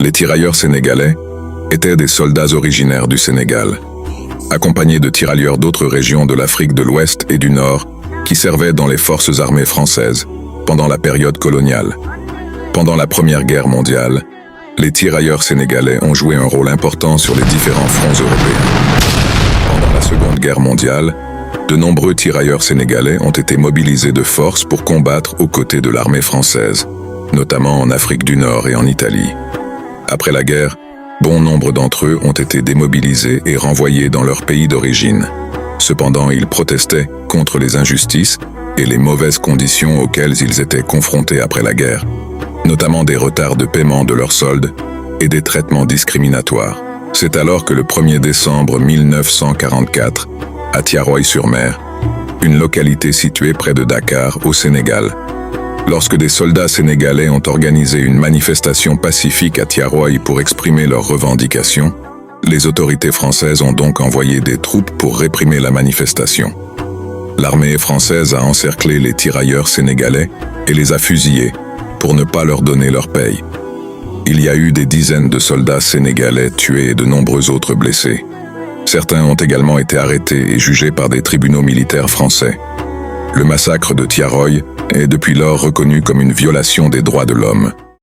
Les tirailleurs sénégalais étaient des soldats originaires du Sénégal, accompagnés de tirailleurs d'autres régions de l'Afrique de l'Ouest et du Nord qui servaient dans les forces armées françaises pendant la période coloniale. Pendant la Première Guerre mondiale, les tirailleurs sénégalais ont joué un rôle important sur les différents fronts européens. Pendant la Seconde Guerre mondiale, de nombreux tirailleurs sénégalais ont été mobilisés de force pour combattre aux côtés de l'armée française, notamment en Afrique du Nord et en Italie. Après la guerre, bon nombre d'entre eux ont été démobilisés et renvoyés dans leur pays d'origine. Cependant, ils protestaient contre les injustices et les mauvaises conditions auxquelles ils étaient confrontés après la guerre, notamment des retards de paiement de leurs soldes et des traitements discriminatoires. C'est alors que le 1er décembre 1944, à Thiaroye-sur-Mer, une localité située près de Dakar, au Sénégal, lorsque des soldats sénégalais ont organisé une manifestation pacifique à Thiaroye pour exprimer leurs revendications, les autorités françaises ont donc envoyé des troupes pour réprimer la manifestation. L'armée française a encerclé les tirailleurs sénégalais et les a fusillés pour ne pas leur donner leur paye. Il y a eu des dizaines de soldats sénégalais tués et de nombreux autres blessés. Certains ont également été arrêtés et jugés par des tribunaux militaires français. Le massacre de Thiaroye est depuis lors reconnu comme une violation des droits de l'homme.